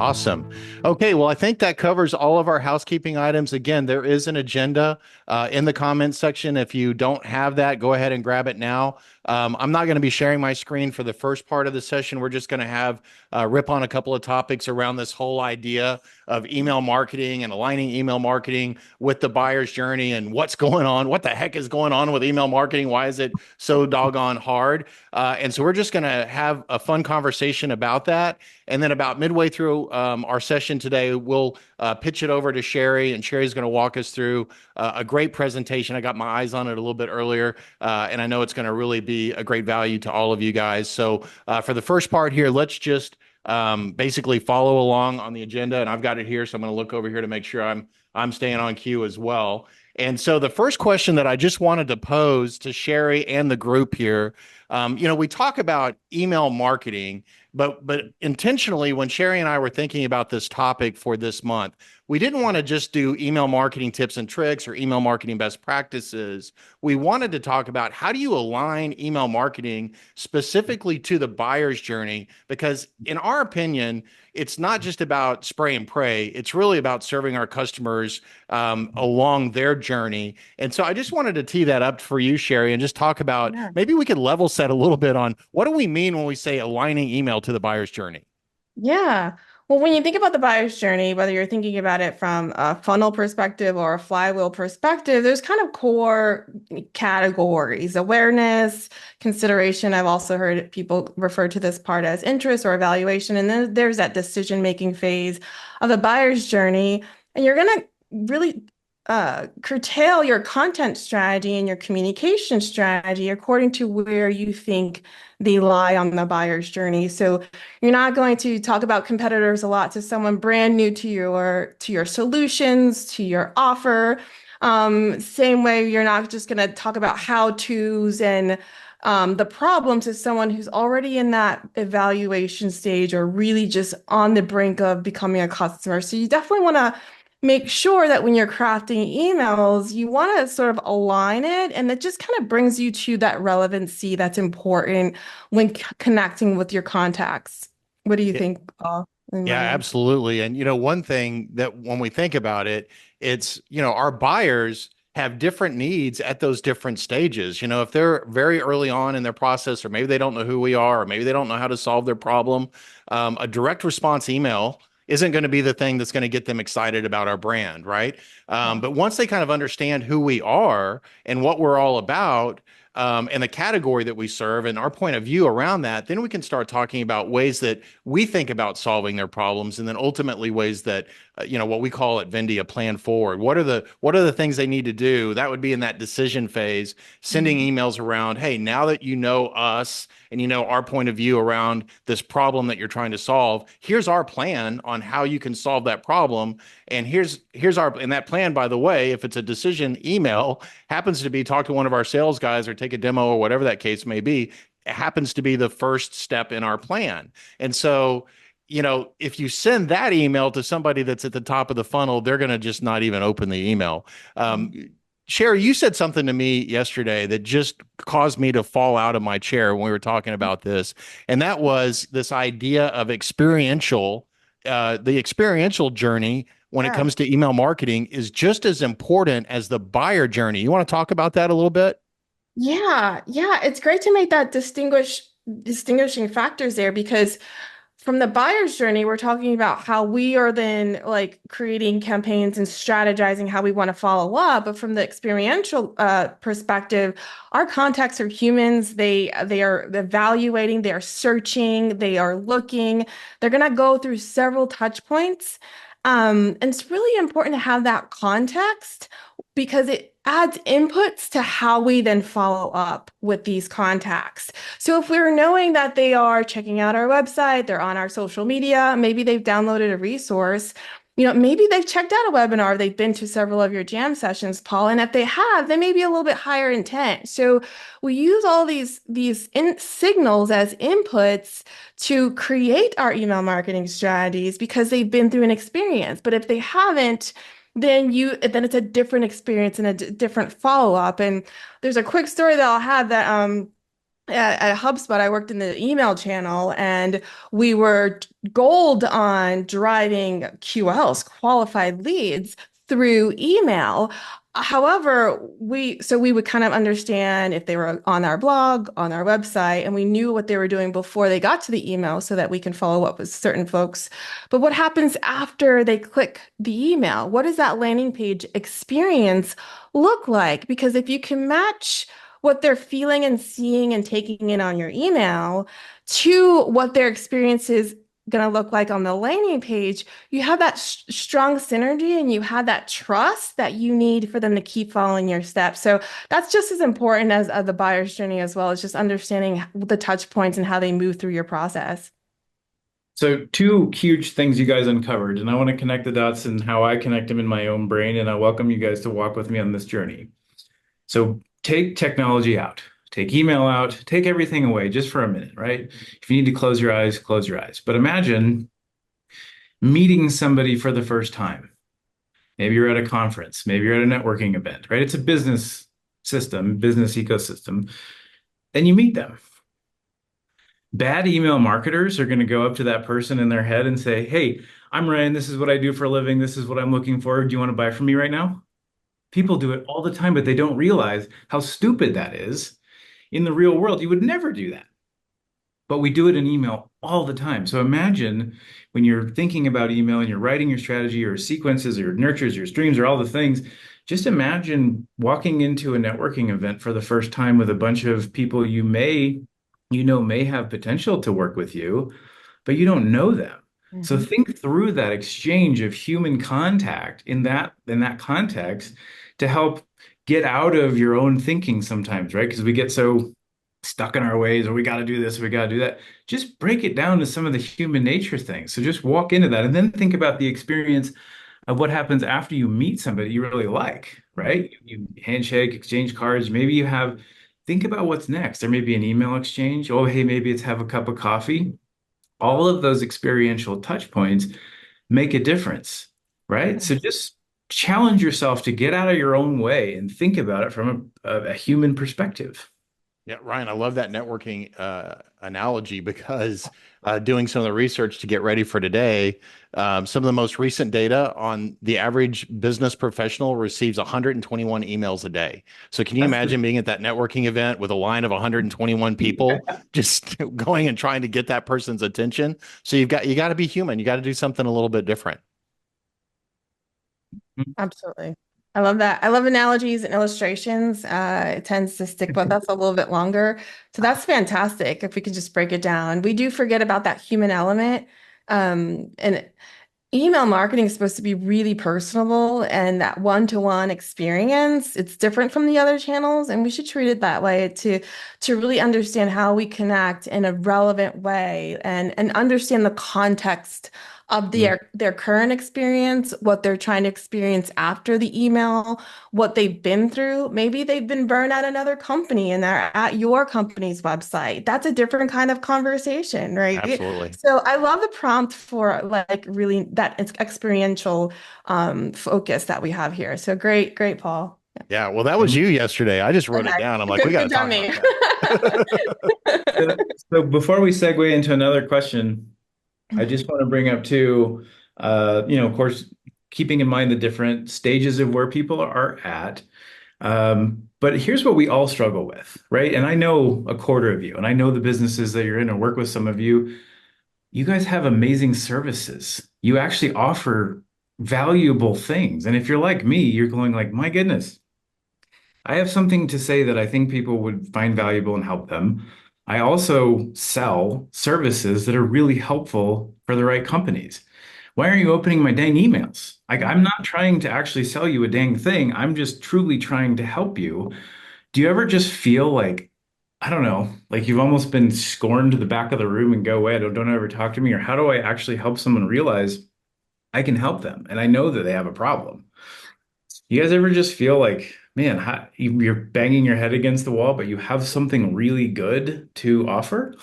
Awesome. Okay, well, I think that covers all of our housekeeping items. Again, there is an agenda in the comments section. If you don't have that, go ahead and grab it now. I'm not going to be sharing my screen for the first part of the session. We're just going to have rip on a couple of topics around this whole idea of email marketing and aligning email marketing with the buyer's journey and what's going on. What the heck is going on with email marketing? Why is it so doggone hard? And so we're just going to have a fun conversation about that. And then about midway through our session today, we'll pitch it over to Sherry, and Sherry's going to walk us through a great presentation. I got my eyes on it a little bit earlier, and I know it's going to really be a great value to all of you guys. So for the first part here, let's just basically follow along on the agenda, and I've got it here, so I'm going to look over here to make sure I'm staying on cue as well. And so the first question that I just wanted to pose to Sherry and the group here, we talk about email marketing, but intentionally, when Sherry and I were thinking about this topic for this month, we didn't want to just do email marketing tips and tricks or email marketing best practices. We wanted to talk about how do you align email marketing specifically to the buyer's journey? Because in our opinion, it's not just about spray and pray. It's really about serving our customers along their journey. And so I just wanted to tee that up for you, Sherry, and just talk about Yeah. maybe we could level set a little bit on what do we mean when we say aligning email to the buyer's journey? Yeah. Well, when you think about the buyer's journey, whether you're thinking about it from a funnel perspective or a flywheel perspective, there's kind of core categories: awareness, consideration. I've also heard people refer to this part as interest or evaluation. And then there's that decision-making phase of the buyer's journey. And you're going to really curtail your content strategy and your communication strategy according to where you think they lie on the buyer's journey. So you're not going to talk about competitors a lot to someone brand new to your solutions, to your offer. Same way, you're not just going to talk about how-tos and the problem to someone who's already in that evaluation stage or really just on the brink of becoming a customer. So you definitely want to make sure that when you're crafting emails, you want to sort of align it, and it just kind of brings you to that relevancy that's important when connecting with your contacts. What do you Yeah, think, in yeah, my end? absolutely. And one thing that when we think about it, it's, our buyers have different needs at those different stages. If they're very early on in their process, or maybe they don't know who we are, or maybe they don't know how to solve their problem, a direct response email isn't going to be the thing that's going to get them excited about our brand, right? Yeah. But once they kind of understand who we are and what we're all about, and the category that we serve and our point of view around that, then we can start talking about ways that we think about solving their problems, and then ultimately ways that what we call at Vendy a plan forward. What are the things they need to do? That would be in that decision phase, sending Mhm. emails around, hey, now that you know us and you know our point of view around this problem that you're trying to solve, here's our plan on how you can solve that problem. And here's our, and that plan, by the way, if it's a decision email, happens to be talk to one of our sales guys or take a demo or whatever that case may be, it happens to be the first step in our plan. And so, if you send that email to somebody that's at the top of the funnel, they're going to just not even open the email. Um, Sherry, you said something to me yesterday that just caused me to fall out of my chair when we were talking about this. And that was this idea of the experiential journey when it Yeah. comes to email marketing is just as important as the buyer journey. You want to talk about that a little bit? Yeah, yeah, it's great to make that distinguishing factors there because from the buyer's journey, we're talking about how we are then like creating campaigns and strategizing how we want to follow up. But from the experiential perspective, our contacts are humans. They are evaluating, they are searching, they are looking. They're gonna go through several touch points. And it's really important to have that context because it adds inputs to how we then follow up with these contacts. So if we're knowing that they are checking out our website, they're on our social media, maybe they've downloaded a resource, maybe they've checked out a webinar, they've been to several of your jam sessions, Paul, and if they have, they may be a little bit higher intent. So we use all these signals as inputs to create our email marketing strategies because they've been through an experience. But if they haven't, then it's a different experience and a different follow-up. And there's a quick story that I'll have that at HubSpot, I worked in the email channel, and we were gold on driving QLs, qualified leads, through email. However, we would kind of understand if they were on our blog, on our website, and we knew what they were doing before they got to the email so that we can follow up with certain folks. But what happens after they click the email? What does that landing page experience look like? Because if you can match what they're feeling and seeing and taking in on your email to what their experience is going to look like on the landing page, you have that strong synergy and you have that trust that you need for them to keep following your steps. So that's just as important as the buyer's journey as well as just understanding the touch points and how they move through your process. So two huge things you guys uncovered, and I want to connect the dots and how I connect them in my own brain, and I welcome you guys to walk with me on this journey. So take technology out, take email out, take everything away just for a minute, right? If you need to close your eyes, close your eyes. But imagine meeting somebody for the first time. Maybe you're at a conference, maybe you're at a networking event, right? It's a business system, business ecosystem. Then you meet them. Bad email marketers are going to go up to that person in their head and say, "Hey, I'm Ryan. This is what I do for a living. This is what I'm looking for. Do you want to buy from me right now?" People do it all the time, but they don't realize how stupid that is. In the real world, you would never do that. But we do it in email all the time. So imagine when you're thinking about email and you're writing your strategy or sequences or your nurtures, your streams, or all the things, just imagine walking into a networking event for the first time with a bunch of people may have potential to work with you, but you don't know them. So Mhm. think through that exchange of human contact in that context to help get out of your own thinking sometimes, right? Because we get so stuck in our ways, or we got to do this, or we got to do that. Just break it down to some of the human nature things. So just walk into that and then think about the experience of what happens after you meet somebody you really like, right? You handshake, exchange cards, maybe think about what's next. There may be an email exchange. Oh, hey, maybe it's have a cup of coffee. All of those experiential touch points make a difference, right? So just challenge yourself to get out of your own way and think about it from a human perspective. Yeah, Ryan, I love that networking analogy because doing some of the research to get ready for today, some of the most recent data on the average business professional receives 121 emails a day. So can you That's the imagine being at that networking event with a line of 121 people just going and trying to get that person's attention? So you got to be human. You got to do something a little bit different. Absolutely. I love that. I love analogies and illustrations. It tends to stick with us a little bit longer. So that's fantastic if we could just break it down. We do forget about that human element. And email marketing is supposed to be really personable and that one-to-one experience. It's different from the other channels, and we should treat it that way to really understand how we connect in a relevant way and understand the context of their current experience, what they're trying to experience after the email, what they've been through. Maybe they've been burned at another company and they're at your company's website. That's a different kind of conversation, right? Absolutely. So I love the prompt for like really that experiential focus that we have here. So great, great, Paul. Yeah, well, that was you yesterday. I just wrote it Okay. down. I'm like, we Good, got to good job, talk me. about that. So, so before we segue into another question, I just want to bring up too, of course, keeping in mind the different stages of where people are at. But here's what we all struggle with, right? And I know a quarter of you, and I know the businesses that you're in and work with some of you. You guys have amazing services. You actually offer valuable things. And if you're like me, you're going like, my goodness, I have something to say that I think people would find valuable and help them. I also sell services that are really helpful for the right companies. Why are you opening my dang emails? Like, I'm not trying to actually sell you a dang thing. I'm just truly trying to help you. Do you ever just feel like, I don't know, like you've almost been scorned to the back of the room and go away, don't ever talk to me? Or how do I actually help someone realize I can help them? And I know that they have a problem. You guys ever just feel like, man, you're banging your head against the wall, but you have something really good to offer?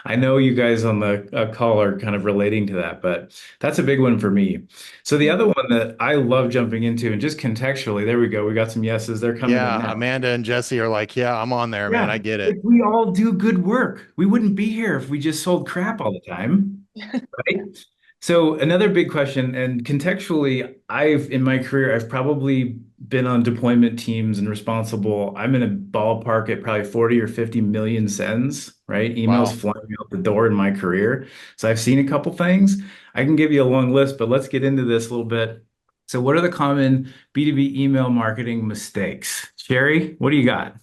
I know you guys on the call are kind of relating to that, but that's a big one for me. So the other one that I love jumping into, and just contextually, there we go. We got some yeses. They're coming in Yeah, now. Amanda and Jesse are like, yeah, I'm on there, man. Yeah, I get it. like we all do good work. We wouldn't be here if we just sold crap all the time, right? So another big question, and contextually, I've in my career, I've probably been on deployment teams and responsible. I'm in a ballpark at probably 40 or 50 million sends, right? Emails Wow. flying out the door in my career. So I've seen a couple things. I can give you a long list, but let's get into this a little bit. So what are the common B2B email marketing mistakes? Sherry, what do you got?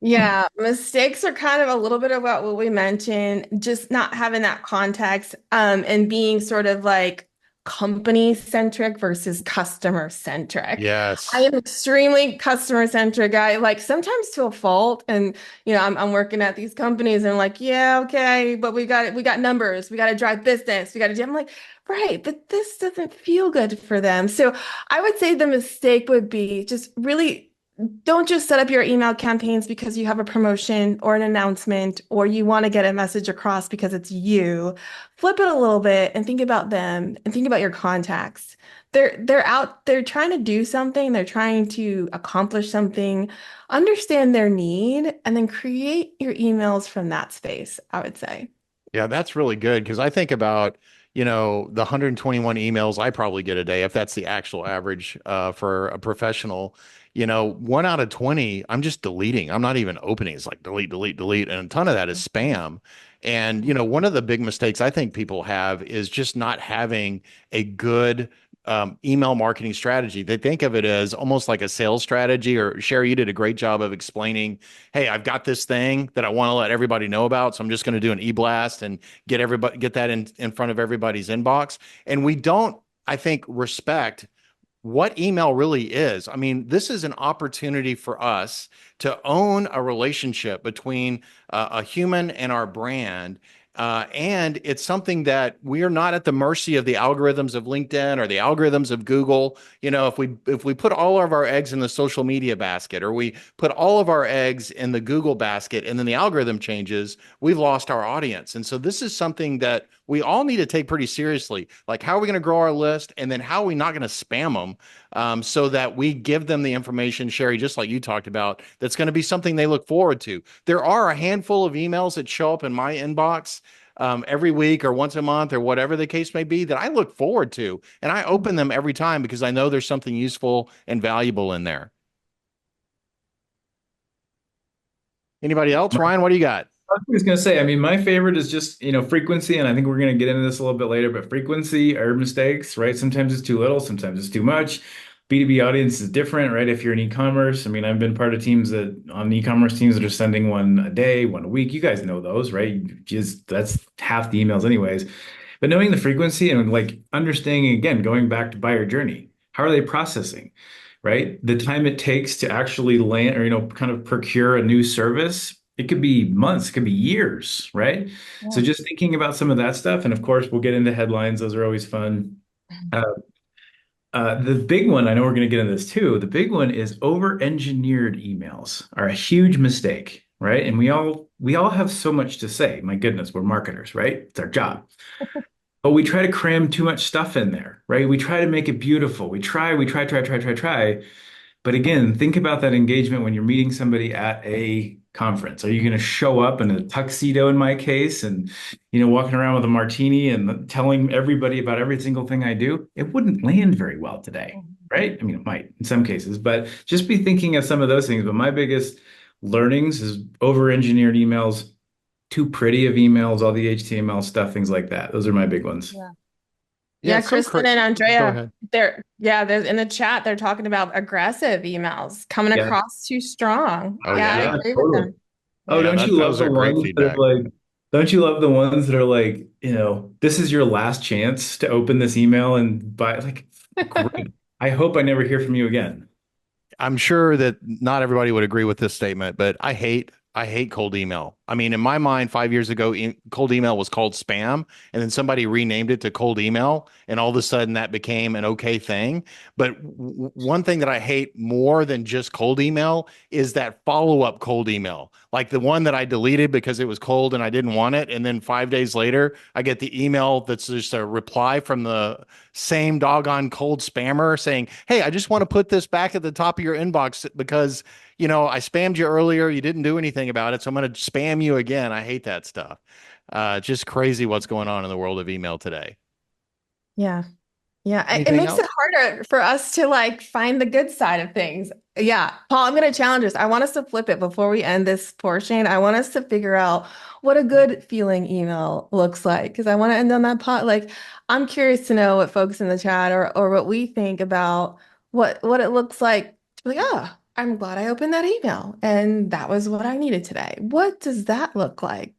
Yeah, mistakes are kind of a little bit about what we mentioned, just not having that context, and being sort of like company centric versus customer centric. I Yes. am extremely customer centric. I like sometimes to a fault, and I'm working at these companies and like, yeah, okay, but we got numbers, we got to drive business, we got to do. I'm like, right, but this doesn't feel good for them. So I would say the mistake would be just really don't just set up your email campaigns because you have a promotion or an announcement or you want to get a message across because it's you. Flip it a little bit and think about them and think about your contacts. They're out, they're trying to do something, they're trying to accomplish something, understand their need, and then create your emails from that space, I would say. Yeah, that's really good because I think about, the 121 emails I probably get a day, if that's the actual average for a professional, 1 out of 20, I'm just deleting. I'm not even opening. It's like delete, delete, delete. And a ton of that is spam. And, one of the big mistakes I think people have is just not having a good email marketing strategy. They think of it as almost like a sales strategy. Or Sherry, you did a great job of explaining, hey, I've got this thing that I want to let everybody know about. So I'm just going to do an e-blast and get that in front of everybody's inbox. And we don't, I think, respect what email really is. I mean, this is an opportunity for us to own a relationship between a human and our brand. And it's something that we are not at the mercy of the algorithms of LinkedIn or the algorithms of Google. If we put all of our eggs in the social media basket, or we put all of our eggs in the Google basket, and then the algorithm changes, we've lost our audience. And so this is something that we all need to take pretty seriously. Like, how are we going to grow our list? And then how are we not going to spam them so that we give them the information, Sherry, just like you talked about, that's going to be something they look forward to. There are a handful of emails that show up in my inbox every week or once a month or whatever the case may be that I look forward to. And I open them every time because I know there's something useful and valuable in there. Anybody else? Ryan, what do you got? I was going to say, I mean, my favorite is just, frequency, and I think we're going to get into this a little bit later, but frequency are mistakes, right? Sometimes it's too little, sometimes it's too much. B2B audience is different, right? If you're in e-commerce, I mean, I've been part of teams that on e-commerce teams that are sending one a day, one a week. You guys know those, right? Just that's half the emails anyways. But knowing the frequency and like understanding again, going back to buyer journey, how are they processing? Right? The time it takes to actually land or, kind of procure a new service, it could be months, it could be years, right? So Yeah. just thinking about some of that stuff. And of course, we'll get into headlines. Those are always fun. Uh, the big one, I know we're going to get into this too. The big one is over-engineered emails are a huge mistake, right? And we all have so much to say. My goodness, we're marketers, right? It's our job. But we try to cram too much stuff in there, right? We try to make it beautiful. We try. But again, think about that engagement when you're meeting somebody at a conference. Are you going to show up in a tuxedo in my case and, walking around with a martini and telling everybody about every single thing I do? It wouldn't land very well today, right? I mean, it might in some cases, but just be thinking of some of those things. But my biggest learnings is over-engineered emails, too pretty of emails, all the HTML stuff, things like that. Those are my big ones. Yeah. Yeah, Yeah, it's so Kristen crazy. and Go Andrea, ahead. there's in the chat, they're talking about aggressive emails coming Yeah. across too strong. Oh, Yeah, I yeah. Yeah, agree with totally. them. Oh, Yeah. don't you love Those the are great ones that are feedback. like, don't you love the ones that are like, this is your last chance to open this email and buy, like, great. I hope I never hear from you again. I'm sure that not everybody would agree with this statement, but I hate I hate cold email. I mean, in my mind, 5 years ago, cold email was called spam, and then somebody renamed it to cold email, and all of a sudden that became an okay thing. But one thing that I hate more than just cold email is that follow-up cold email, like the one that I deleted because it was cold and I didn't want it, and then 5 days later, I get the email that's just a reply from the same doggone cold spammer saying, "Hey, I just want to put this back at the top of your inbox because." I spammed you earlier. You didn't do anything about it. So I'm going to spam you again. I hate that stuff. Just crazy what's going on in the world of email today. Yeah. Yeah, it Anything makes it else? harder for us to like find the good side of things. Yeah, Paul, I'm going to challenge us. I want us to flip it before we end this portion. I want us to figure out what a good feeling email looks like because I want to end on that pot. Like, I'm curious to know what folks in the chat or what we think about what it looks like to be like, oh, I'm glad I opened that email and that was what I needed today. What does that look like?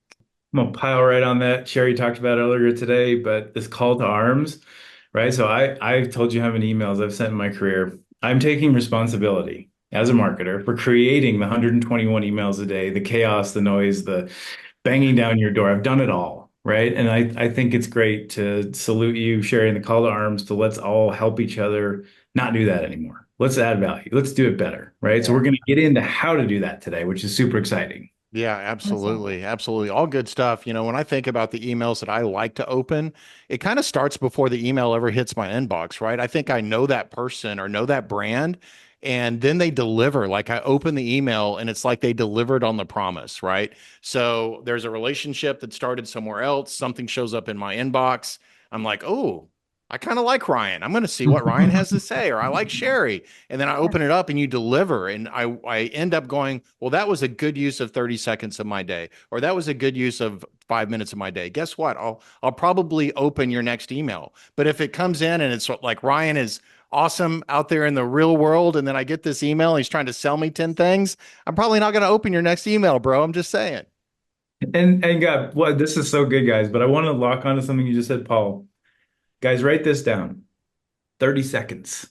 I'm gonna pile right on that. Sherry talked about earlier today, but this call to arms, right? So I've told you how many emails I've sent in my career. I'm taking responsibility as a marketer for creating the 121 emails a day, the chaos, the noise, the banging down your door. I've done it all, right? And I think it's great to salute you, sharing the call to arms to let's all help each other not do that anymore. Let's add value. Let's do it better, right? So Yeah, we're going to get into how to do that today, which is super exciting. Yeah, awesome. absolutely. Absolutely. All good stuff. When I think about the emails that I like to open, it kind of starts before the email ever hits my inbox, right? I think I know that person or know that brand, and then they deliver. Like I open the email and it's like they delivered on the promise, right? So there's a relationship that started somewhere else, something shows up in my inbox. I'm like, oh, I kind of like Ryan. I'm going to see what Ryan has to say, or I like Sherry. And then I Yeah, open it up and you deliver. And I end up going, well, that was a good use of 30 seconds of my day, or that was a good use of 5 minutes of my day. Guess what? I'll probably open your next email. But if it comes in and it's like Ryan is awesome out there in the real world, and then I get this email, he's trying to sell me 10 things, I'm probably not going to open your next email, bro. I'm just saying. And God, what this is so good, guys. But I want to lock onto something you just said, Paul. Guys, write this down. 30 seconds.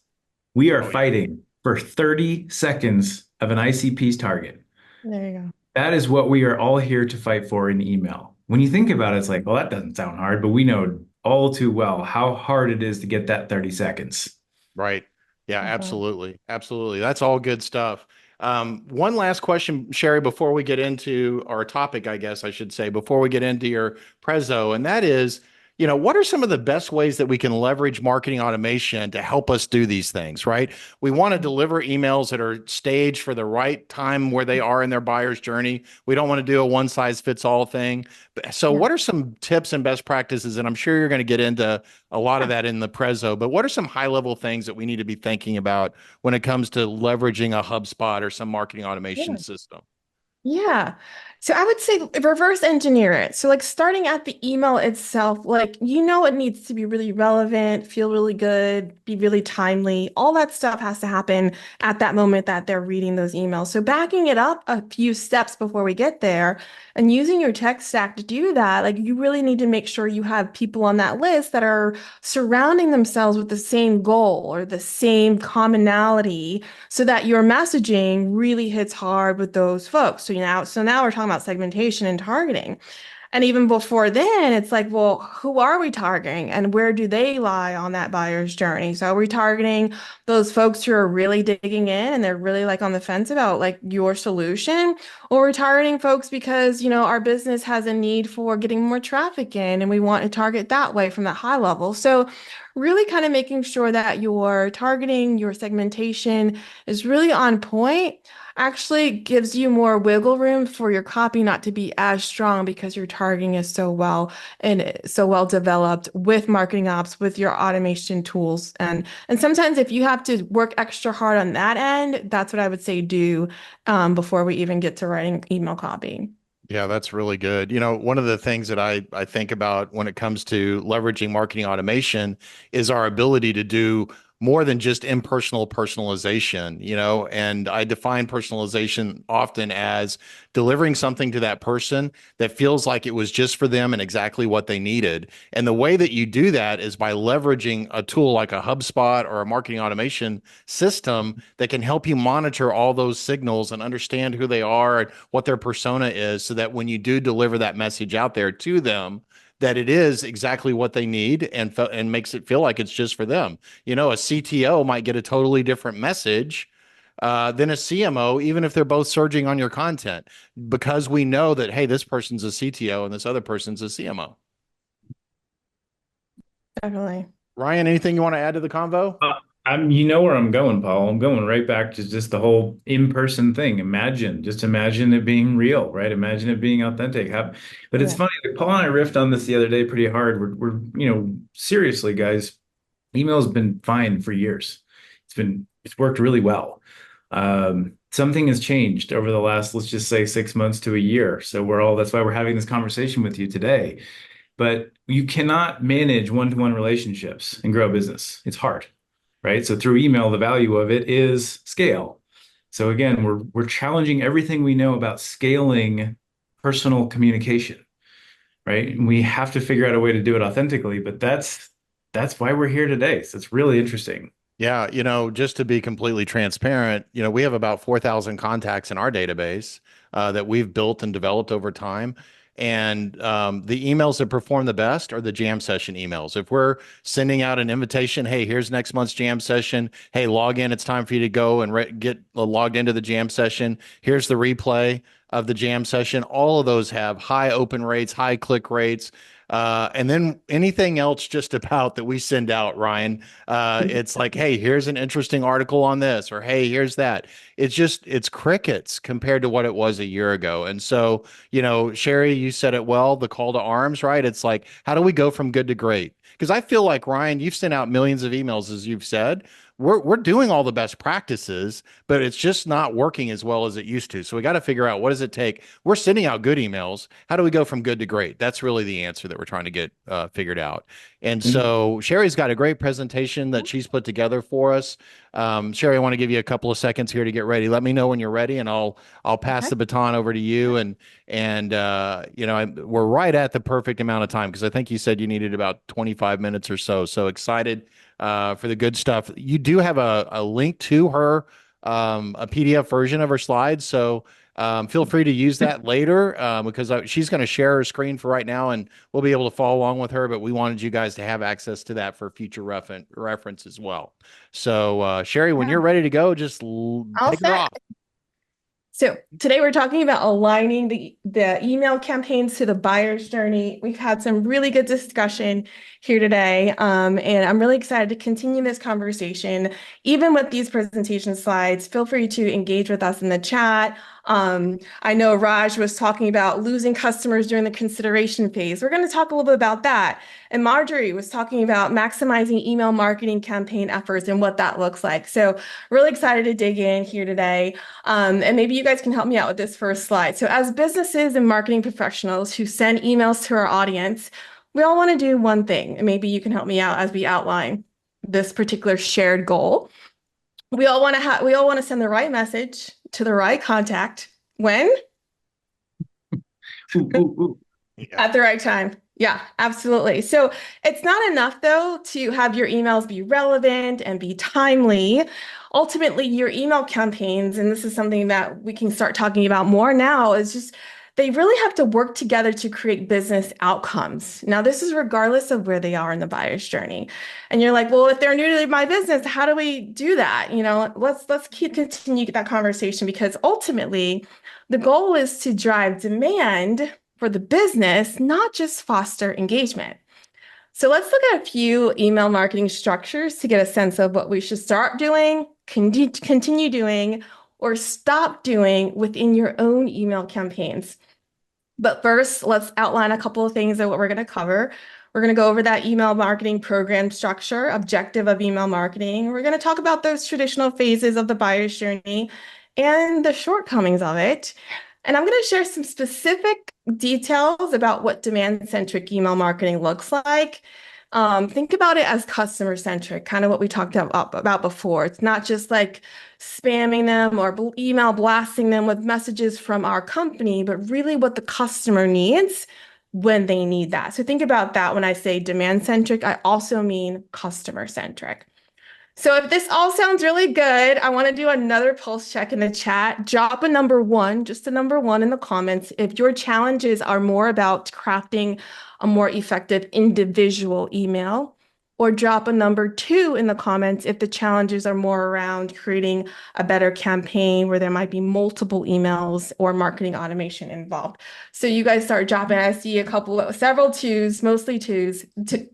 We are Oh yeah. fighting for 30 seconds of an ICP's target. there you go. That is what we are all here to fight for in email. When you think about it, it's like, well, that doesn't sound hard, but we know all too well how hard it is to get that 30 seconds. Right. Yeah, Awesome. absolutely. Absolutely. That's all good stuff. One last question, Sherry, before we get into our topic, I guess I should say, before we get into your prezzo, and that is, what are some of the best ways that we can leverage marketing automation to help us do these things, right? We want to deliver emails that are staged for the right time where they are in their buyer's journey. We don't want to do a one size fits all thing. So, Yeah. what are some tips and best practices? And I'm sure you're going to get into a lot of Yeah. that in the prezzo, but what are some high level things that we need to be thinking about when it comes to leveraging a HubSpot or some marketing automation Yeah. system? Yeah. So I would say reverse engineer it. So like starting at the email itself, like it needs to be really relevant, feel really good, be really timely. All that stuff has to happen at that moment that they're reading those emails. So backing it up a few steps before we get there and using your tech stack to do that, like you really need to make sure you have people on that list that are surrounding themselves with the same goal or the same commonality so that your messaging really hits hard with those folks. So now we're talking about segmentation and targeting. And even before then, it's like, well, who are we targeting and where do they lie on that buyer's journey? So are we targeting those folks who are really digging in and they're really like on the fence about like your solution? Or we're targeting folks because, our business has a need for getting more traffic in and we want to target that way from that high level. So really kind of making sure that your targeting, your segmentation is really on point actually gives you more wiggle room for your copy not to be as strong because your targeting is so well developed with marketing ops, with your automation tools. And sometimes if you have to work extra hard on that end, that's what I would say do before we even get to writing email copy. Yeah, that's really good. One of the things that I think about when it comes to leveraging marketing automation is our ability to do more than just impersonal personalization, and I define personalization often as delivering something to that person that feels like it was just for them and exactly what they needed. And the way that you do that is by leveraging a tool like a HubSpot or a marketing automation system that can help you monitor all those signals and understand who they are and what their persona is, so that when you do deliver that message out there to them, that it is exactly what they need and makes it feel like it's just for them. A CTO might get a totally different message than a CMO, even if they're both surging on your content, because we know that, hey, this person's a CTO and this other person's a CMO. Definitely. Ryan, anything you want to add to the convo? You know where I'm going, Paul. I'm going right back to just the whole in-person thing. Just imagine it being real, right? Imagine it being authentic. But it's Yeah. funny, like Paul and I riffed on this the other day pretty hard. Seriously, guys, email's been fine for years. It's worked really well. Something has changed over the last, let's just say 6 months to a year. That's why we're having this conversation with you today. But you cannot manage one-to-one relationships and grow a business. It's hard, right? So through email, the value of it is scale. So again, we're challenging everything we know about scaling personal communication, right? And we have to figure out a way to do it authentically, but that's why we're here today. So it's really interesting. Yeah, just to be completely transparent, we have about 4,000 contacts in our database that we've built and developed over time. And the emails that perform the best are the jam session emails. If we're sending out an invitation, hey, here's next month's jam session. Hey, log in. It's time for you to go and get logged into the jam session. Here's the replay of the jam session. All of those have high open rates, high click rates. And then anything else just about that we send out, Ryan, it's like, hey, here's an interesting article on this, or hey, here's that. It's crickets compared to what it was a year ago. And so, Sherry, you said it well, the call to arms, right? It's like, how do we go from good to great? Because I feel like, Ryan, you've sent out millions of emails, as you've said. We're doing all the best practices, but it's just not working as well as it used to. So we got to figure out, what does it take? We're sending out good emails. How do we go from good to great? That's really the answer that we're trying to get figured out. And so Sherry's got a great presentation that she's put together for us. Sherry, I want to give you a couple of seconds here to get ready. Let me know when you're ready, and I'll pass Okay. the baton over to you. And we're right at the perfect amount of time, because I think you said you needed about 25 minutes or so. So excited for the good stuff. You do have a link to her, a PDF version of her slides. So feel free to use that later, because she's going to share her screen for right now, and we'll be able to follow along with her. But we wanted you guys to have access to that for future reference as well. So, Sherry, when Yeah. you're ready to go, just All take her set. off. So today we're talking about aligning the email campaigns to the buyer's journey. We've had some really good discussion here today, and I'm really excited to continue this conversation. Even with these presentation slides, feel free to engage with us in the chat. I know Raj was talking about losing customers during the consideration phase. We're going to talk a little bit about that. And Marjorie was talking about maximizing email marketing campaign efforts and what that looks like. So really excited to dig in here today. And maybe you guys can help me out with this first slide. So as businesses and marketing professionals who send emails to our audience, we all want to do one thing. And maybe you can help me out as we outline this particular shared goal. We all want to send the right message to the right contact when? Ooh, ooh, ooh. Yeah. At the right time. Yeah, absolutely. So it's not enough, though, to have your emails be relevant and be timely. Ultimately, your email campaigns, and this is something that we can start talking about more now, is just they really have to work together to create business outcomes. Now, this is regardless of where they are in the buyer's journey. And you're like, well, if they're new to my business, how do we do that? Let's continue that conversation, because ultimately the goal is to drive demand for the business, not just foster engagement. So let's look at a few email marketing structures to get a sense of what we should start doing, continue doing, or stop doing within your own email campaigns. But first, let's outline a couple of things of what we're going to cover. We're going to go over that email marketing program structure, objective of email marketing. We're going to talk about those traditional phases of the buyer's journey and the shortcomings of it. And I'm going to share some specific details about what demand-centric email marketing looks like. Think about it as customer centric, kind of what we talked about before. It's not just like spamming them or email blasting them with messages from our company, but really what the customer needs when they need that. So think about that when I say demand centric, I also mean customer centric. So if this all sounds really good, I want to do another pulse check in the chat. Drop a number one, just a number one in the comments. If your challenges are more about crafting a more effective individual email, or drop a number two in the comments if the challenges are more around creating a better campaign where there might be multiple emails or marketing automation involved. So you guys start dropping. I see several twos, mostly twos.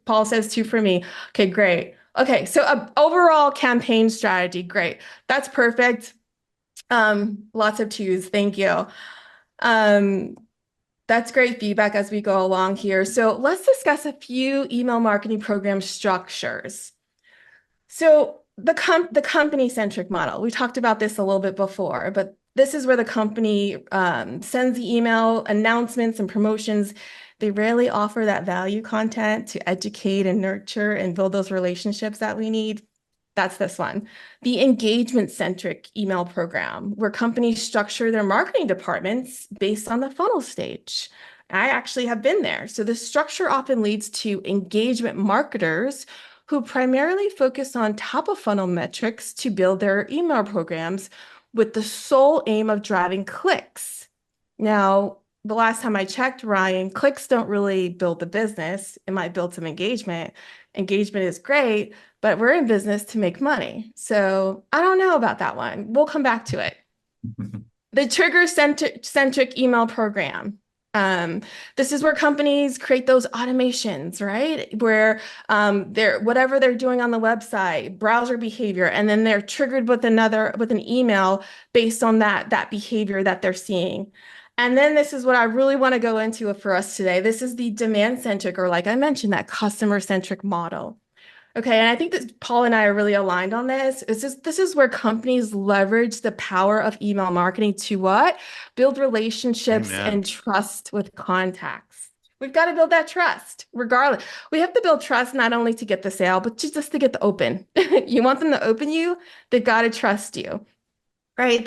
Paul says two for me. Okay, great. Okay, so overall campaign strategy, great. That's perfect. Lots of twos. Thank you. Um, that's great feedback as we go along here. So let's discuss a few email marketing program structures. So the company centric model, we talked about this a little bit before, but this is where the company sends the email announcements and promotions. They rarely offer that value content to educate and nurture and build those relationships that we need. That's this one. The engagement centric email program, where companies structure their marketing departments based on the funnel stage. I actually have been there. So the structure often leads to engagement marketers who primarily focus on top of funnel metrics to build their email programs with the sole aim of driving clicks. Now, the last time I checked, Ryan, clicks don't really build the business. It might build some engagement. Engagement is great, but we're in business to make money. So I don't know about that one. We'll come back to it. The trigger-centric email program. Um, this is where companies create those automations, right? Where they're whatever they're doing on the website, browser behavior, and then they're triggered with an email based on that behavior that they're seeing. And then this is what I really want to go into for us today. This is the demand centric, or like I mentioned, that customer centric model. Okay, and I think that Paul and I are really aligned on this. This is where companies leverage the power of email marketing to what? Build relationships Amen. and trust with contacts. We've got to build that trust, regardless. We have to build trust not only to get the sale, but just to get the open. You want them to open you, they've got to trust you. Right.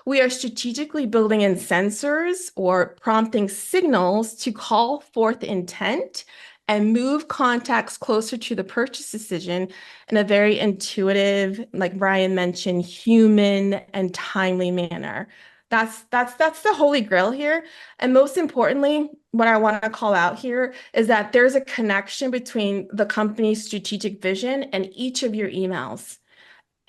We are strategically building in sensors or prompting signals to call forth intent and move contacts closer to the purchase decision in a very intuitive, like Brian mentioned, human and timely manner. That's the holy grail here. And most importantly, what I want to call out here is that there's a connection between the company's strategic vision and each of your emails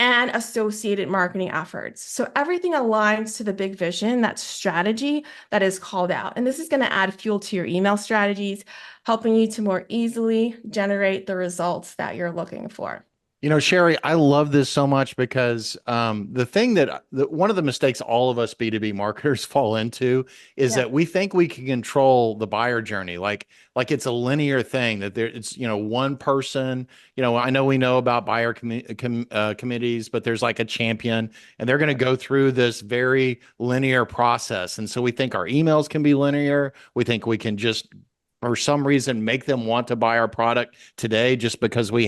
and associated marketing efforts. So everything aligns to the big vision, that strategy that is called out. And this is going to add fuel to your email strategies, helping you to more easily generate the results that you're looking for. You know, Sherry, I love this so much because the thing one of the mistakes all of us B2B marketers fall into is Yeah, that we think we can control the buyer journey, like it's a linear thing that it's one person. I know we know about buyer committees, but there's like a champion, and they're going to go through this very linear process, and so we think our emails can be linear. We think we can just for some reason make them want to buy our product today just because we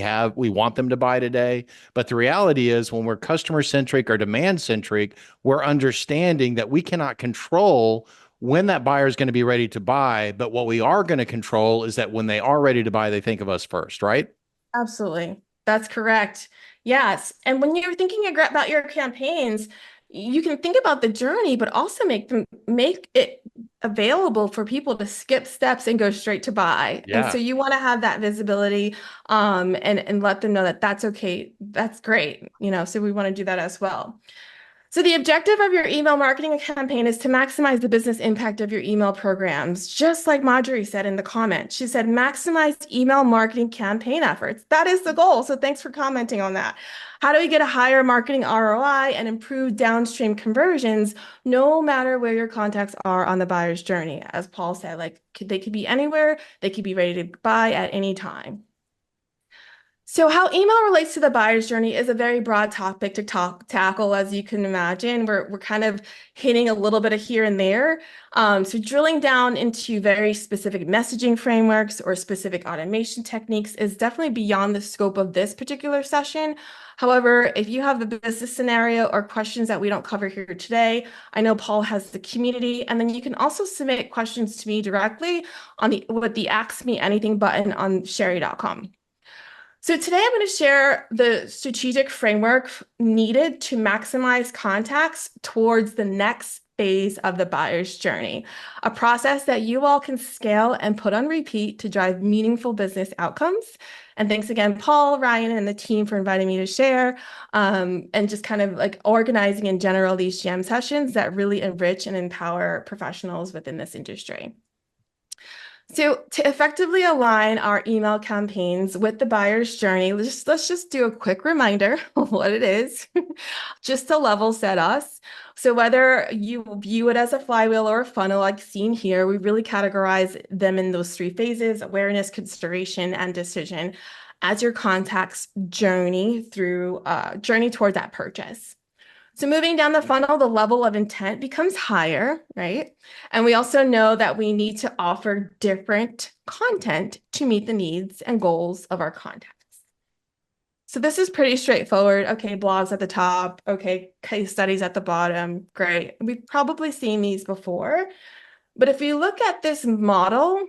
want them to buy today. But the reality is when we're customer centric or demand centric, we're understanding that we cannot control when that buyer is going to be ready to buy, but what we are going to control is that when they are ready to buy, they think of us first, right? absolutely. That's correct. Yes. And when you're thinking about your campaigns, you can think about the journey, but also make it available for people to skip steps and go straight to buy. And so Yeah. you want to have that visibility and let them know that that's okay. That's great. So we want to do that as well. So the objective of your email marketing campaign is to maximize the business impact of your email programs. Just like Marjorie said in the comment, she said, maximize email marketing campaign efforts. That is the goal. So thanks for commenting on that. How do we get a higher marketing ROI and improve downstream conversions, no matter where your contacts are on the buyer's journey? As Paul said, like they could be anywhere, they could be ready to buy at any time. So, how email relates to the buyer's journey is a very broad topic to tackle, as you can imagine. We're kind of hitting a little bit of here and there. So, drilling down into very specific messaging frameworks or specific automation techniques is definitely beyond the scope of this particular session. However, if you have a business scenario or questions that we don't cover here today, I know Paul has the community, and then you can also submit questions to me directly on the with the Ask Me Anything button on sherry.com. So today I'm going to share the strategic framework needed to maximize contacts towards the next phase of the buyer's journey, a process that you all can scale and put on repeat to drive meaningful business outcomes. And thanks again, Paul, Ryan, and the team for inviting me to share and just kind of like organizing in general these jam sessions that really enrich and empower professionals within this industry. So to effectively align our email campaigns with the buyer's journey, let's just do a quick reminder of what it is, just to level set us. So whether you view it as a flywheel or a funnel, like seen here, we really categorize them in those three phases: awareness, consideration, and decision, as your contact's journey toward that purchase. So moving down the funnel, the level of intent becomes higher, right? And we also know that we need to offer different content to meet the needs and goals of our contacts. So this is pretty straightforward. Okay, blogs at the top. Okay, case studies at the bottom. Great. We've probably seen these before. But if you look at this model,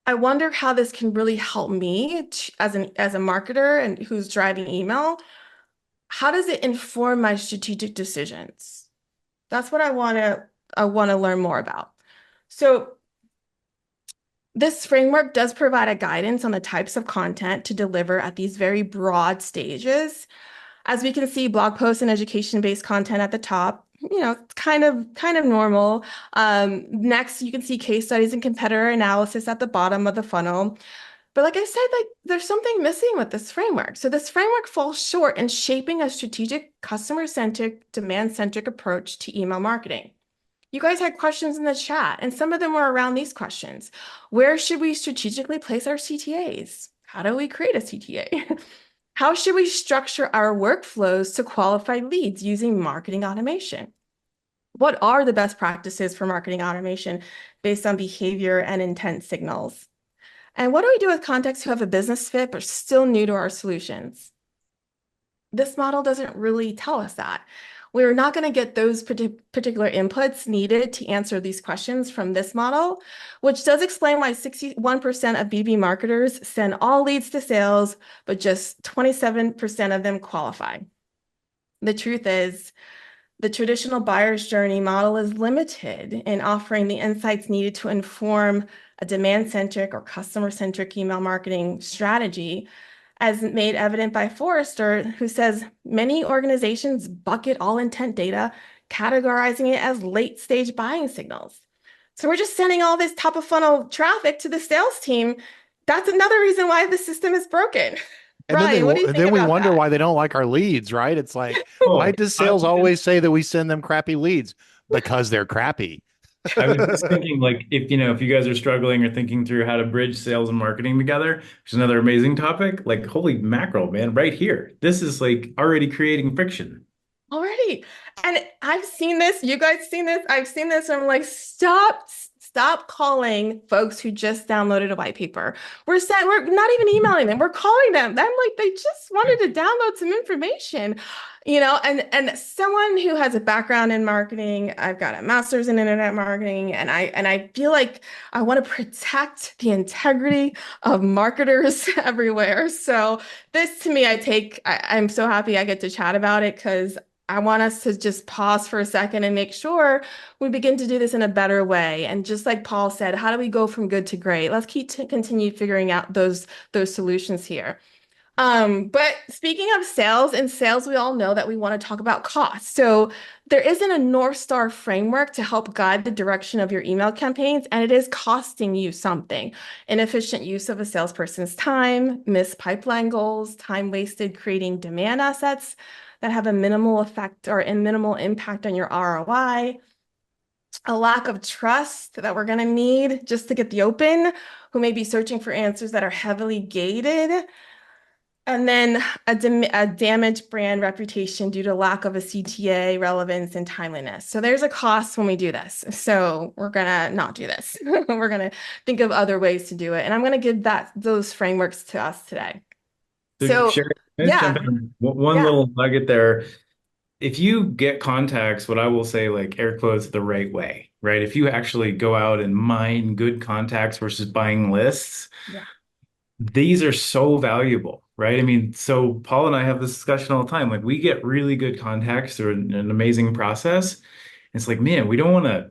I wonder how this can really help me as a marketer and who's driving email. How does it inform my strategic decisions? That's what I want to learn more about. So this framework does provide a guidance on the types of content to deliver at these very broad stages. As we can see, blog posts and education-based content at the top, it's kind of normal. Next, you can see case studies and competitor analysis at the bottom of the funnel. But like I said, like there's something missing with this framework. So this framework falls short in shaping a strategic, customer-centric, demand-centric approach to email marketing. You guys had questions in the chat, and some of them were around these questions. Where should we strategically place our CTAs? How do we create a CTA? How should we structure our workflows to qualify leads using marketing automation? What are the best practices for marketing automation based on behavior and intent signals? And what do we do with contacts who have a business fit but still new to our solutions? This model doesn't really tell us that. We're not going to get those particular inputs needed to answer these questions from this model, which does explain why 61% of BB marketers send all leads to sales, but just 27% of them qualify. The truth is, the traditional buyer's journey model is limited in offering the insights needed to inform a demand-centric or customer-centric email marketing strategy, as made evident by Forrester, who says many organizations bucket all intent data, categorizing it as late-stage buying signals. So we're just sending all this top-of-funnel traffic to the sales team. That's another reason why the system is broken. And then Ryan, what do you think then we about wonder that? why they don't like our leads, right? It's like, why Oh, does I, sales always say that we send them crappy leads? Because they're crappy. I was just thinking, like, if you guys are struggling or thinking through how to bridge sales and marketing together, which is another amazing topic. Like, holy mackerel, man, right here. This is like already creating friction. Already. And I've seen this. You guys seen this. I've seen this. I'm like, stop calling folks who just downloaded a white paper. We're not even emailing them. We're calling them. I'm like, they just wanted to download some information, and someone who has a background in marketing, I've got a master's in internet marketing, and I feel like I want to protect the integrity of marketers everywhere. So this to me, I'm so happy I get to chat about it because I want us to just pause for a second and make sure we begin to do this in a better way. And just like Paul said, how do we go from good to great? Let's continue figuring out those solutions here. But speaking of sales, in sales, we all know that we want to talk about cost. So there isn't a North Star framework to help guide the direction of your email campaigns, and it is costing you something. Inefficient use of a salesperson's time, missed pipeline goals, time wasted creating demand assets that have a minimal effect or a minimal impact on your ROI, a lack of trust that we're going to need just to get the open, who may be searching for answers that are heavily gated. And then a damaged brand reputation due to lack of a CTA, relevance, and timeliness. So there's a cost when we do this. So we're gonna not do this. We're gonna think of other ways to do it. And I'm gonna give those frameworks to us today. So So Sherry, can I just jump yeah, in? One yeah. little nugget there. If you get contacts, what I will say, like air quotes, the right way, right? If you actually go out and mine good contacts versus buying lists, Yeah. these are so valuable, right? I mean, so Paul and I have this discussion all the time. Like we get really good contacts through an amazing process. It's like, man, we don't want to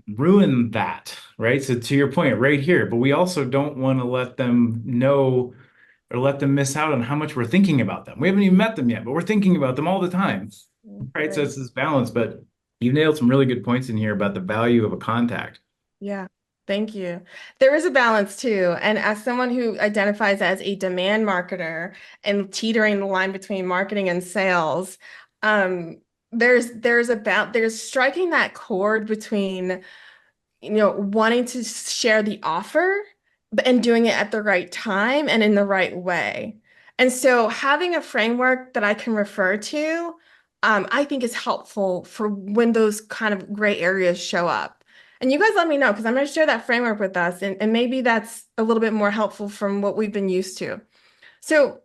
ruin that, right? So to your point, right here, but we also don't want to let them know or let them miss out on how much we're thinking about them. We haven't even met them yet, but we're thinking about them all the time, right? So Great. it's this balance, but you nailed some really good points in here about the value of a contact. Yeah, thank you. There is a balance too. And as someone who identifies as a demand marketer and teetering the line between marketing and sales, there's striking that chord between wanting to share the offer and doing it at the right time and in the right way. And so having a framework that I can refer to, I think is helpful for when those kind of gray areas show up. And you guys let me know because I'm going to share that framework with us, and maybe that's a little bit more helpful from what we've been used to. So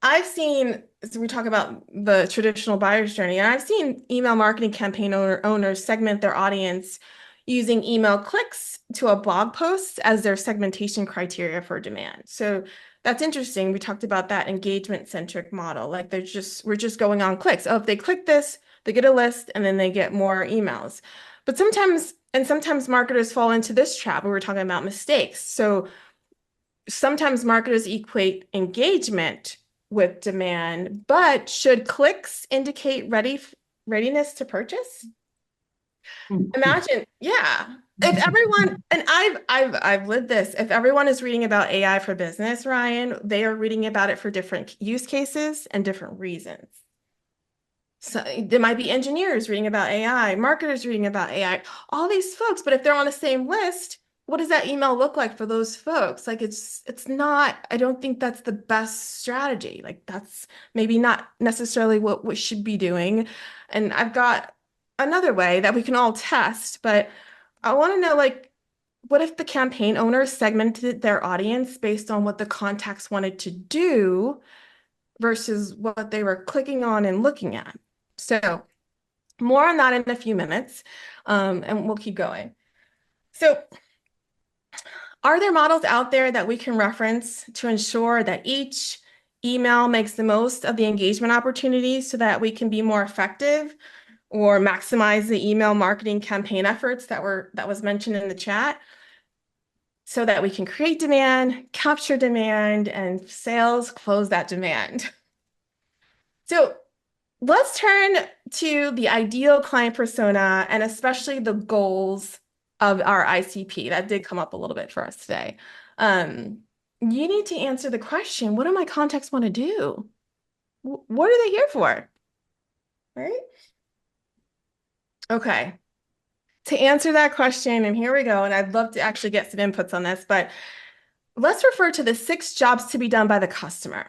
I've seen, so we talk about the traditional buyer's journey, and I've seen email marketing campaign owners segment their audience using email clicks to a blog post as their segmentation criteria for demand. So that's interesting. We talked about that engagement centric model. Like we're just going on clicks. Oh, if they click this, they get a list and then they get more emails. But sometimes marketers fall into this trap where we're talking about mistakes. So sometimes marketers equate engagement with demand, but should clicks indicate readiness to purchase? Imagine, yeah. If everyone, and I've lived this, if everyone is reading about AI for business, Ryan, they are reading about it for different use cases and different reasons. So there might be engineers reading about AI, marketers reading about AI, all these folks, but if they're on the same list, what does that email look like for those folks? Like it's not, I don't think that's the best strategy. Like that's maybe not necessarily what we should be doing. And I've got another way that we can all test, but I want to know like what if the campaign owner segmented their audience based on what the contacts wanted to do versus what they were clicking on and looking at? So more on that in a few minutes, and we'll keep going. So are there models out there that we can reference to ensure that each email makes the most of the engagement opportunities so that we can be more effective or maximize the email marketing campaign efforts that was mentioned in the chat so that we can create demand, capture demand, and sales close that demand? So let's turn to the ideal client persona and especially the goals of our ICP. That did come up a little bit for us today. You need to answer the question, what do my contacts want to do? What are they here for? Right? Okay. To answer that question, and here we go, and I'd love to actually get some inputs on this, but let's refer to the 6 jobs to be done by the customer.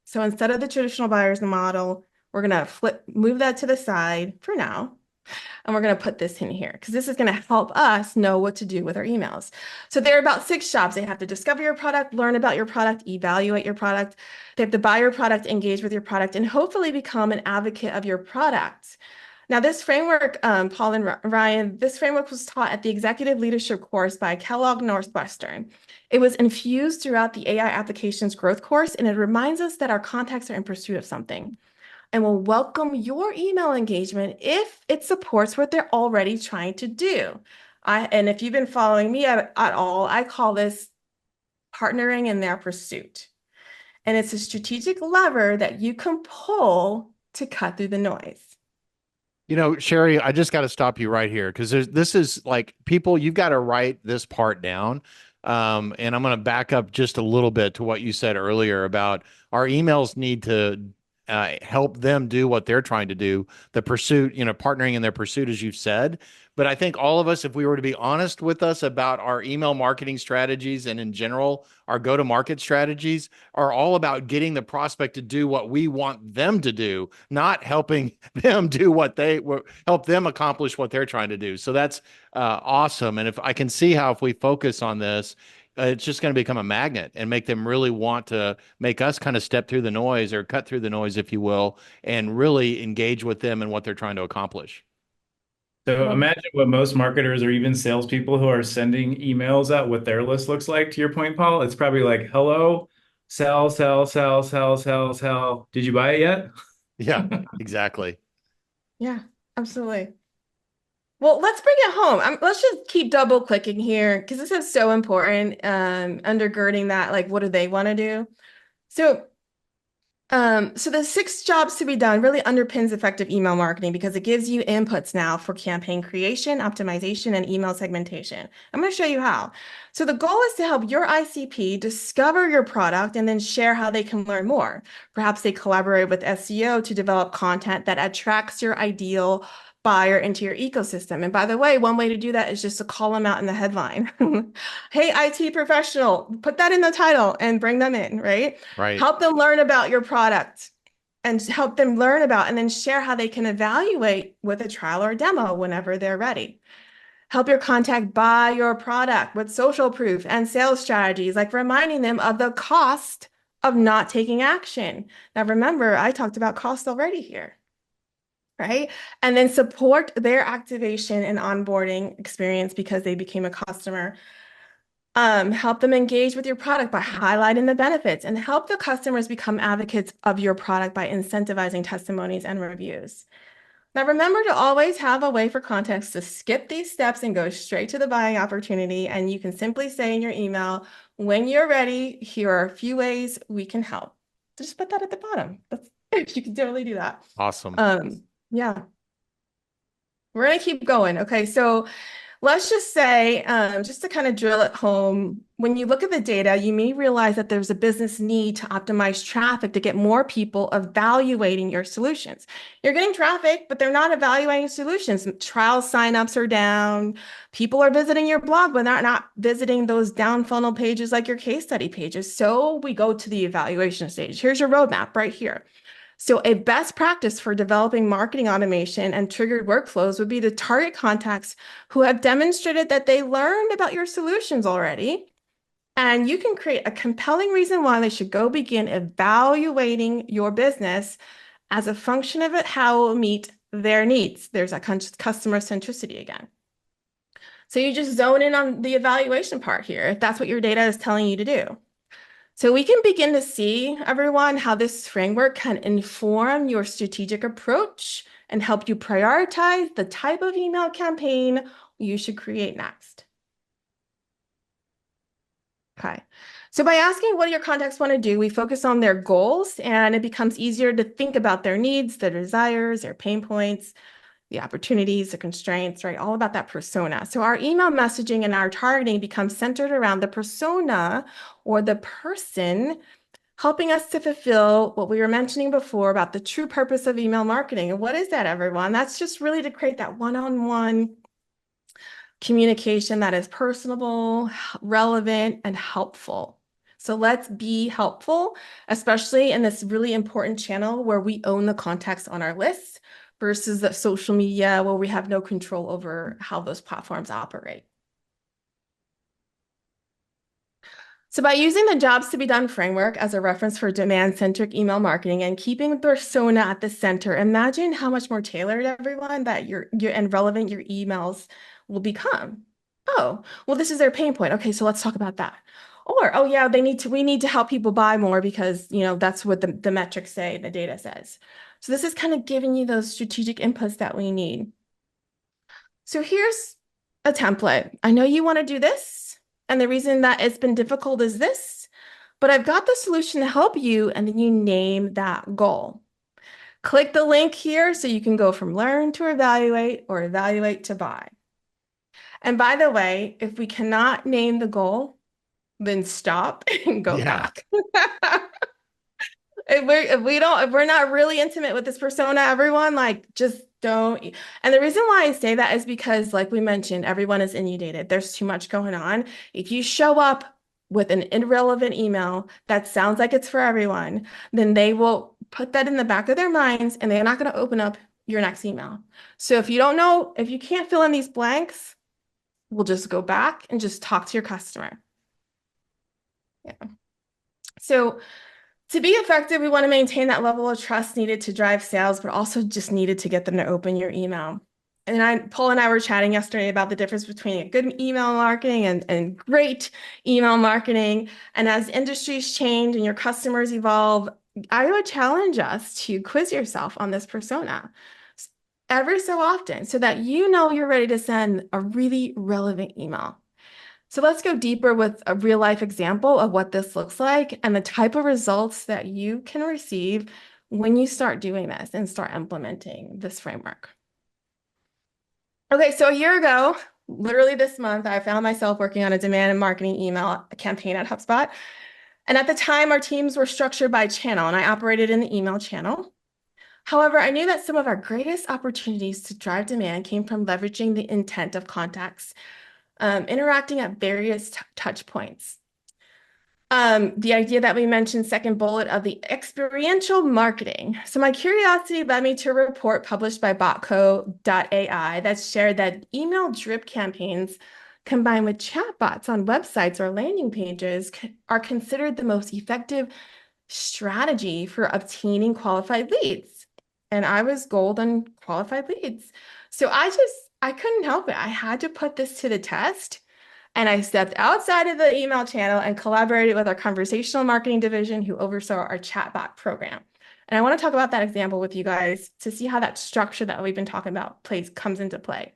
So instead of the traditional buyer's model, we're going to move that to the side for now. And we're going to put this in here because this is going to help us know what to do with our emails. So there are about 6 jobs. They have to discover your product, learn about your product, evaluate your product. They have to buy your product, engage with your product, and hopefully become an advocate of your product. Now, this framework, Paul and Ryan, this framework was taught at the Executive Leadership course by Kellogg Northwestern. It was infused throughout the AI Applications Growth course, and it reminds us that our contacts are in pursuit of something and will welcome your email engagement if it supports what they're already trying to do. And if you've been following me at all, I call this partnering in their pursuit. And it's a strategic lever that you can pull to cut through the noise. Sherry, I just got to stop you right here because this is like people, you've got to write this part down. And I'm going to back up just a little bit to what you said earlier about our emails need to help them do what they're trying to do, the pursuit, partnering in their pursuit, as you've said. But I think all of us, if we were to be honest with us about our email marketing strategies and in general, our go to market strategies are all about getting the prospect to do what we want them to do, not helping them do what they help them accomplish what they're trying to do. So that's awesome. And if I can see how if we focus on this, it's just going to become a magnet and make them really want to make us kind of step through the noise or cut through the noise, if you will, and really engage with them and what they're trying to accomplish. So Love imagine what most marketers or even salespeople who are sending emails out, what their list looks like. To your point, Paul, it's probably like, hello, sell, sell, sell, sell, sell, sell. Did you buy it yet? Yeah, exactly. Yeah, absolutely. Well, let's bring it home. Let's just keep double clicking here because this is so important. Undergirding that, like, what do they want to do? So so the 6 jobs to be done really underpins effective email marketing because it gives you inputs now for campaign creation, optimization, and email segmentation. I'm going to show you how. So the goal is to help your ICP discover your product and then share how they can learn more. Perhaps they collaborate with SEO to develop content that attracts your ideal buyer into your ecosystem. And by the way, one way to do that is just to call them out in the headline. Hey, IT professional, put that in the title and bring them in, right? Right. Help them learn about your product and help them learn about and then share how they can evaluate with a trial or demo whenever they're ready. Help your contact buy your product with social proof and sales strategies, like reminding them of the cost of not taking action. Now, remember, I talked about cost already here, right? And then support their activation and onboarding experience because they became a customer. Help them engage with your product by highlighting the benefits and help the customers become advocates of your product by incentivizing testimonies and reviews. Now, remember to always have a way for contacts to skip these steps and go straight to the buying opportunity. And you can simply say in your email, when you're ready, here are a few ways we can help. Just put that at the bottom. You can totally do that. Awesome. Yeah, we're gonna keep going. Okay, so let's just say, just to kind of drill it home, when you look at the data, you may realize that there's a business need to optimize traffic to get more people evaluating your solutions. You're getting traffic, but they're not evaluating solutions. Trial signups are down. People are visiting your blog, but they're not visiting those down funnel pages like your case study pages. So we go to the evaluation stage. Here's your roadmap right here. So a best practice for developing marketing automation and triggered workflows would be to target contacts who have demonstrated that they learned about your solutions already. And you can create a compelling reason why they should go begin evaluating your business as a function of it, how it will meet their needs. There's a customer centricity again. So you just zone in on the evaluation part here, if that's what your data is telling you to do. So we can begin to see, everyone, how this framework can inform your strategic approach and help you prioritize the type of email campaign you should create next. Okay. So by asking what your contacts want to do, we focus on their goals and it becomes easier to think about their needs, their desires, their pain points, the opportunities, the constraints, right? All about that persona. So our email messaging and our targeting becomes centered around the persona or the person, helping us to fulfill what we were mentioning before about the true purpose of email marketing. And what is that, everyone? That's just really to create that one-on-one communication that is personable, relevant, and helpful. So let's be helpful, especially in this really important channel where we own the contacts on our lists versus the social media where we have no control over how those platforms operate. So by using the jobs to be done framework as a reference for demand-centric email marketing and keeping the persona at the center, imagine how much more tailored, everyone, that your and relevant your emails will become. Oh, well, this is their pain point. Okay, so let's talk about that. Or, oh yeah, we need to help people buy more because, that's what the metrics say, the data says. So this is kind of giving you those strategic inputs that we need. So here's a template. I know you want to do this, and the reason that it's been difficult is this, but I've got the solution to help you, and then you name that goal. Click the link here so you can go from learn to evaluate or evaluate to buy. And by the way, if we cannot name the goal, then stop and go Yeah. back. if we're not really intimate with this persona, everyone, like, just don't. And the reason why I say that is because, like we mentioned, everyone is inundated. There's too much going on. If you show up with an irrelevant email that sounds like it's for everyone, then they will put that in the back of their minds and they're not going to open up your next email. So if you don't know, if you can't fill in these blanks, we'll just go back and just talk to your customer. Yeah. So to be effective, we want to maintain that level of trust needed to drive sales, but also just needed to get them to open your email. And Paul and I were chatting yesterday about the difference between a good email marketing and great email marketing. And as industries change and your customers evolve, I would challenge us to quiz yourself on this persona every so often so that you know you're ready to send a really relevant email. So let's go deeper with a real life example of what this looks like and the type of results that you can receive when you start doing this and start implementing this framework. Okay, so a year ago, literally this month, I found myself working on a demand and marketing email campaign at HubSpot. And at the time, our teams were structured by channel, and I operated in the email channel. However, I knew that some of our greatest opportunities to drive demand came from leveraging the intent of contacts, interacting at various touch points. The idea that we mentioned, second bullet of the experiential marketing. So my curiosity led me to a report published by botco.ai that shared that email drip campaigns combined with chatbots on websites or landing pages are considered the most effective strategy for obtaining qualified leads. And I was gold on qualified leads. So I couldn't help it. I had to put this to the test. And I stepped outside of the email channel and collaborated with our conversational marketing division who oversaw our chatbot program. And I want to talk about that example with you guys to see how that structure that we've been talking about comes into play.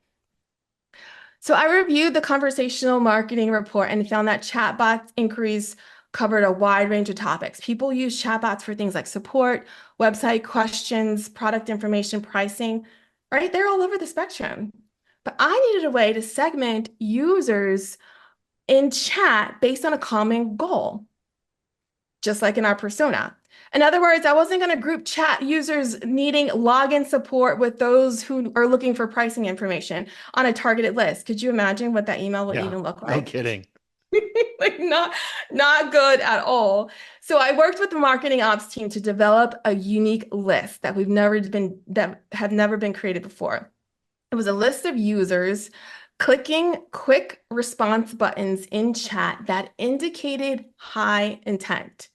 So I reviewed the conversational marketing report and found that chatbot inquiries covered a wide range of topics. People use chatbots for things like support, website questions, product information, pricing, right? They're all over the spectrum. But I needed a way to segment users in chat based on a common goal, just like in our persona. In other words, I wasn't going to group chat users needing login support with those who are looking for pricing information on a targeted list. Could you imagine what that email would Yeah, even look no like? kidding. Like not good at all. So I worked with the marketing ops team to develop a unique list that had never been created before. It was a list of users clicking quick response buttons in chat that indicated high intent.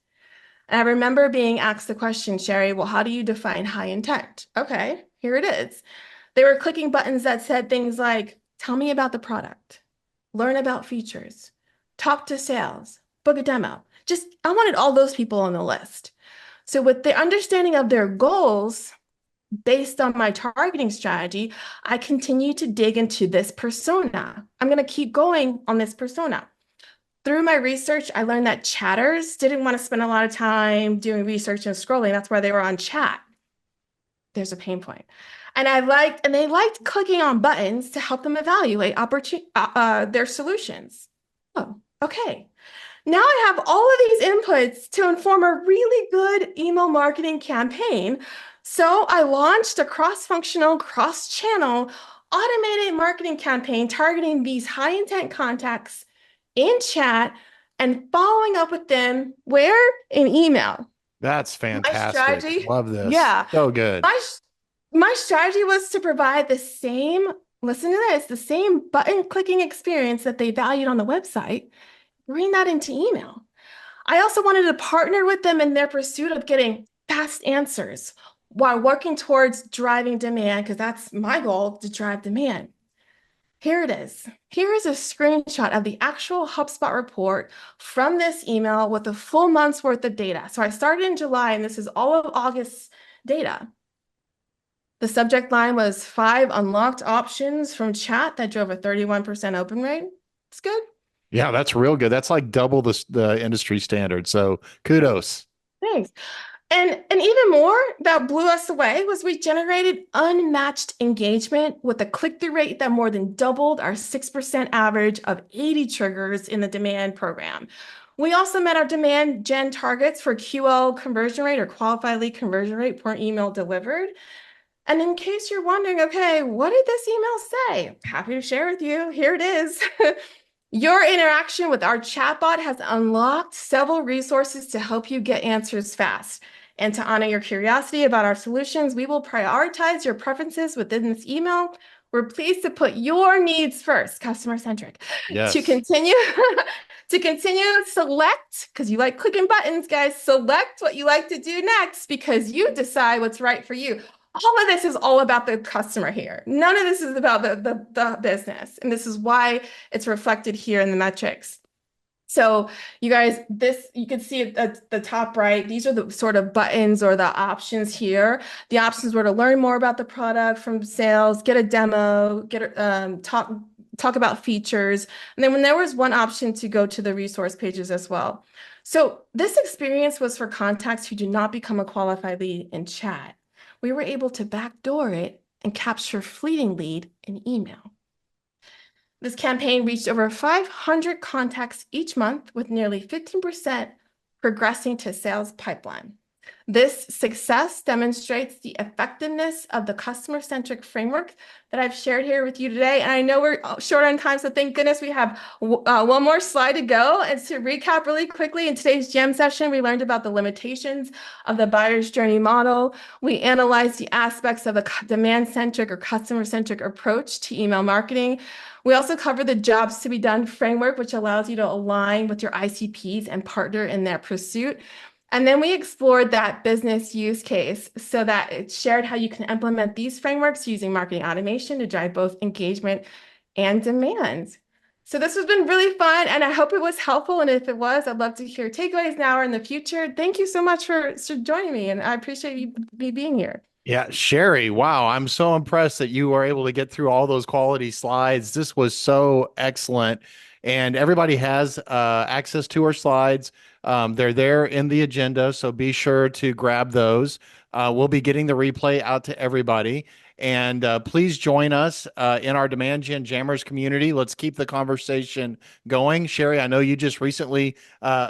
And I remember being asked the question, Sherry, well, how do you define high intent? Okay, here it is. They were clicking buttons that said things like, tell me about the product, learn about features, talk to sales, book a demo. Just, I wanted all those people on the list. So with the understanding of their goals, based on my targeting strategy, I continue to dig into this persona. I'm going to keep going on this persona. Through my research, I learned that chatters didn't want to spend a lot of time doing research and scrolling. That's why they were on chat. There's a pain point. And they liked clicking on buttons to help them evaluate their solutions. Oh, okay. Now I have all of these inputs to inform a really good email marketing campaign. So I launched a cross-functional, cross-channel automated marketing campaign targeting these high-intent contacts in chat and following up with them where? In email. That's My fantastic. strategy, Love this. yeah, So good. my my strategy was to provide the same, listen to this, the same button clicking experience that they valued on the website, bring that into email. I also wanted to partner with them in their pursuit of getting fast answers while working towards driving demand, because that's my goal, to drive demand. Here it is. Here is a screenshot of the actual HubSpot report from this email with a full month's worth of data. So I started in July, and this is all of August's data. The subject line was 5 unlocked options from chat that drove a 31% open rate. It's good. Yeah, that's real good. That's like double the industry standard. So kudos. Thanks. And even more that blew us away was we generated unmatched engagement with a click-through rate that more than doubled our 6% average of 80 triggers in the demand program. We also met our demand gen targets for QL conversion rate or qualified lead conversion rate per email delivered. And in case you're wondering, okay, what did this email say? Happy to share with you. Here it is. Your interaction with our chatbot has unlocked several resources to help you get answers fast. And to honor your curiosity about our solutions, we will prioritize your preferences within this email. We're pleased to put your needs first, customer centric. To Yes. continue, to continue, select, because you like clicking buttons, guys, select what you like to do next because you decide what's right for you. All of this is all about the customer here. None of this is about the business. And this is why it's reflected here in the metrics. So you guys, this you can see at the top right, these are the sort of buttons or the options here. The options were to learn more about the product from sales, get a demo, talk about features. And then when there was one option to go to the resource pages as well. So this experience was for contacts who did not become a qualified lead in chat. We were able to backdoor it and capture fleeting lead in email. This campaign reached over 500 contacts each month, with nearly 15% progressing to sales pipeline. This success demonstrates the effectiveness of the customer-centric framework that I've shared here with you today. And I know we're short on time, so thank goodness we have one more slide to go. And to recap really quickly, in today's jam session, we learned about the limitations of the buyer's journey model. We analyzed the aspects of a demand-centric or customer-centric approach to email marketing. We also covered the jobs to be done framework, which allows you to align with your ICPs and partner in that pursuit. And then we explored that business use case so that it shared how you can implement these frameworks using marketing automation to drive both engagement and demand. So this has been really fun, and I hope it was helpful. And if it was, I'd love to hear takeaways now or in the future. Thank you so much for joining me, and I appreciate me being here. Yeah, Sherry, wow, I'm so impressed that you were able to get through all those quality slides. This was so excellent. And everybody has access to our slides. They're there in the agenda, so be sure to grab those. We'll be getting the replay out to everybody. And please join us in our Demand Gen Jammers community. Let's keep the conversation going. Sherry, I know you just recently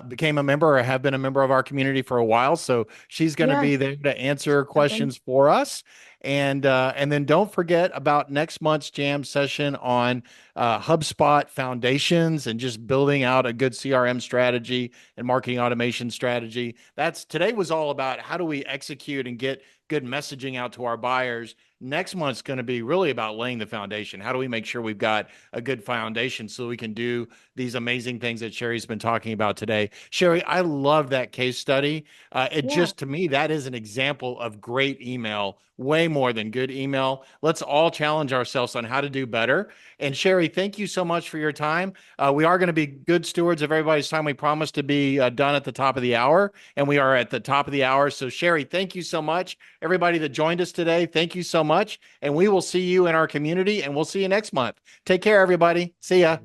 became a member or have been a member of our community for a while, so she's going to Yes, be there to answer something. questions for us. And then don't forget about next month's jam session on HubSpot foundations and just building out a good CRM strategy and marketing automation strategy. That's today was all about how do we execute and get good messaging out to our buyers. Next month's going to be really about laying the foundation. How do we make sure we've got a good foundation so we can do these amazing things that Sherry's been talking about today? Sherry, I love that case study. It Yeah. just, to me, that is an example of great email, way more than good email. Let's all challenge ourselves on how to do better. And Sherry, thank you so much for your time. We are going to be good stewards of everybody's time. We promised to be done at the top of the hour, and we are at the top of the hour. So, Sherry, thank you so much. Everybody that joined us today, thank you so much. And we will see you in our community, and we'll see you next month. Take care, everybody. See ya.